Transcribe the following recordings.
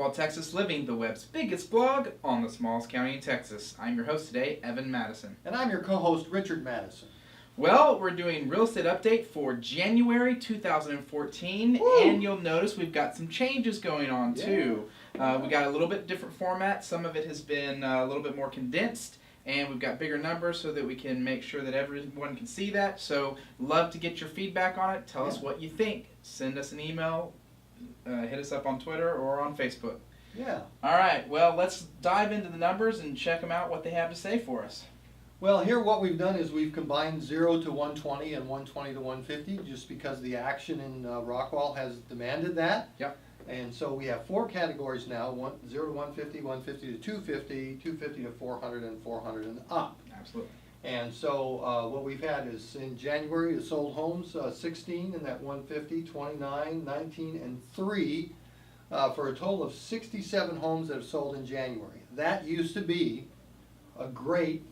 Rockwall, Texas, living the web's biggest blog on the smallest county in Texas. I'm your host today, Evan Matteson. And I'm your co-host, Richard Matteson. Well, we're doing real estate update for January 2014, Woo! and you'll notice we've got some changes going on too. We got a little bit different format. Some of it has been a little bit more condensed, and we've got bigger numbers so that we can make sure that everyone can see that. So, love to get your feedback on it. Tell us what you think. Send us an email. Hit us up on Twitter or on Facebook. Yeah. All right. Well, let's dive into the numbers and check them out, what they have to say for us. Well, here what we've done is we've combined 0 to 120 and 120 to 150 just because the action in Rockwall has demanded that. Yep. And so we have 4 categories now, 0 to 150, 150 to 250, 250 to 400, and 400 and up. Absolutely. And so what we've had is in January, the sold homes, 16 in that 150, 29, 19, and 3, for a total of 67 homes that have sold in January. That used to be a great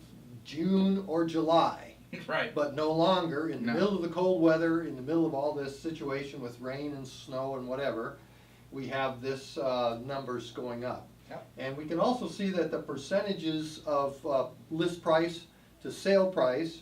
June or July. Right. But no longer. In the middle of the cold weather, in the middle of all this situation with rain and snow and whatever, we have this numbers going up. Yep. And we can also see that the percentages of list price to sale price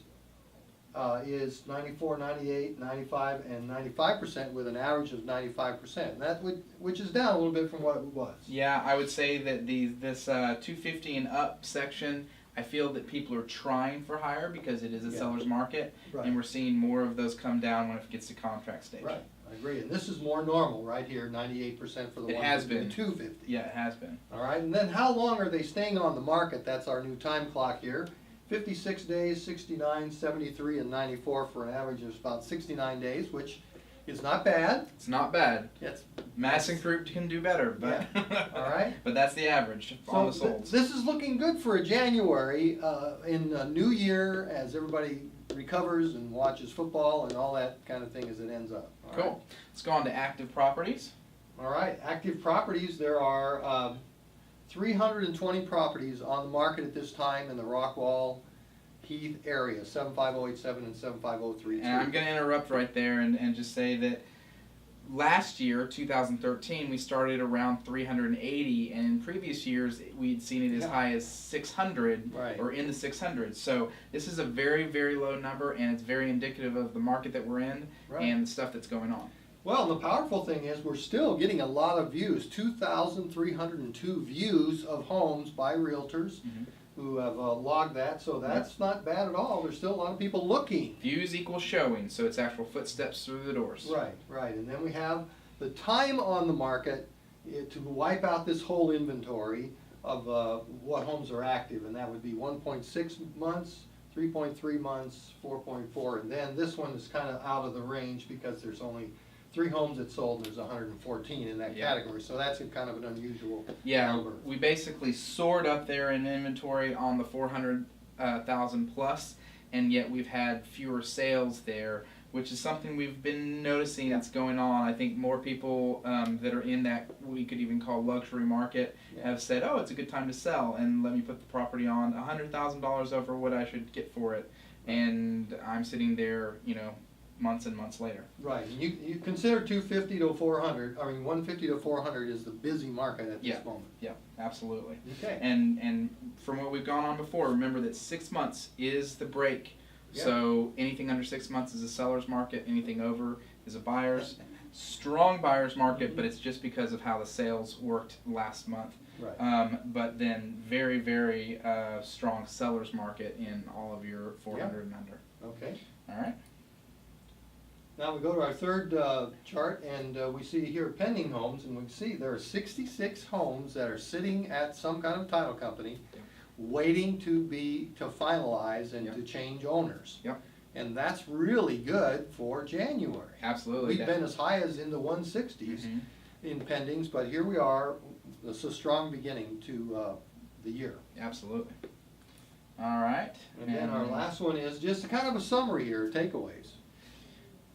is 94, 98, 95, and 95% with an average of 95%. That which is down a little bit from what it was. Yeah, I would say that this 250 and up section, I feel that people are trying for higher because it is a seller's market, Right. and we're seeing more of those come down when it gets to contract stage. Right, I agree. And this is more normal right here, 98% for the It has 150 been. and 250. Yeah, it has been. All right, and then how long are they staying on the market? That's our new time clock here. 56 days, 69, 73, and 94 for an average of about 69 days, which is not bad. It's not bad. Yes. Matteson Group can do better, but All right. but that's the average on the solds. This is looking good for a January in a new year as everybody recovers and watches football and all that kind of thing as it ends up. All Cool. right. Let's go on to active properties. All right, active properties, there are 320 properties on the market at this time in the Rockwall Heath area, 75087 and 75032. And I'm going to interrupt right there and just say that last year, 2013, we started around 380, and in previous years we'd seen it as high as 600 or in the 600s. So this is a very, very low number, and it's very indicative of the market that we're in and the stuff that's going on. Well, the powerful thing is we're still getting a lot of views, 2,302 views of homes by realtors who have logged that, so that's not bad at all. There's still a lot of people looking. Views equals showing, so it's actual footsteps through the doors. Right, right. And then we have the time on the market to wipe out this whole inventory of what homes are active, and that would be 1.6 months, 3.3 months, 4.4, and then this one is kind of out of the range because there's only 3 homes that sold, and there's 114 in that category, so that's kind of an unusual number. We basically soared up there in inventory on the 400,000 plus, and yet we've had fewer sales there, which is something we've been noticing that's going on. I think more people that are in that we could even call luxury market have said, oh, it's a good time to sell, and let me put the property on $100,000 over what I should get for it, and I'm sitting there, months and months later. Right, and you consider 250 to 400, 150 to 400 is the busy market at this moment. Yeah, absolutely. Okay. And from what we've gone on before, remember that 6 months is the break. So anything under 6 months is a seller's market, anything over is a buyer's. Strong buyer's market, but it's just because of how the sales worked last month. Right. But then very, very strong seller's market in all of your 400 and under. Okay. All right. Now we go to our third chart, and we see here pending homes, and we can see there are 66 homes that are sitting at some kind of title company waiting to finalize and to change owners. Yep. And that's really good for January. Absolutely. We've been as high as in the 160s in pendings, but here we are. It's a strong beginning to the year. Absolutely. All right. And then our last one is just kind of a summary here, takeaways.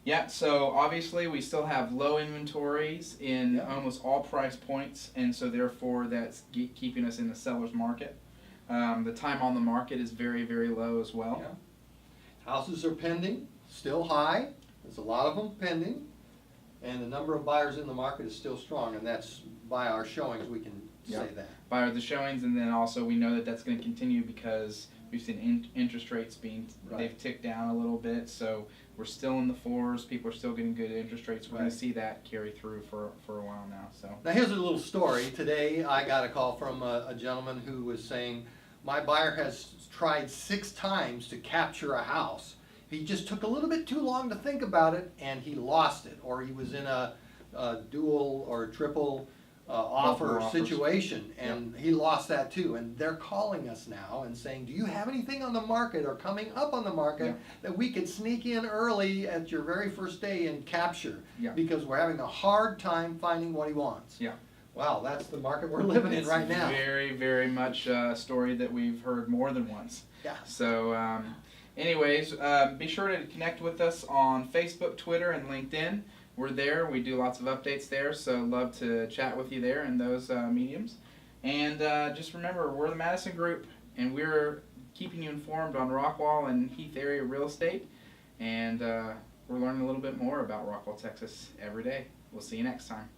Yeah, so obviously we still have low inventories in almost all price points, and so therefore that's keeping us in the seller's market. The time on the market is very, very low as well. Yeah. Houses are pending, still high. There's a lot of them pending, and the number of buyers in the market is still strong, and that's by our showings, we can say that. By the showings, and then also we know that that's going to continue because we've seen interest rates they've ticked down a little bit, so we're still in the 4s. People are still getting good interest rates. We're going to see that carry through for a while now. So now here's a little story. Today I got a call from a gentleman who was saying, my buyer has tried 6 times to capture a house. He just took a little bit too long to think about it, and he lost it, or he was in a dual or triple offer situation, and he lost that too. And they're calling us now and saying, do you have anything on the market or coming up on the market that we could sneak in early at your very first day and capture? Because we're having a hard time finding what he wants. Wow, that's the market we're living in right now. Very, very much a story that we've heard more than once. So anyways, be sure to connect with us on Facebook, Twitter, and LinkedIn. We're there. We do lots of updates there, so love to chat with you there in those mediums. And just remember, we're the Matteson Group, and we're keeping you informed on Rockwall and Heath area real estate. And we're learning a little bit more about Rockwall, Texas every day. We'll see you next time.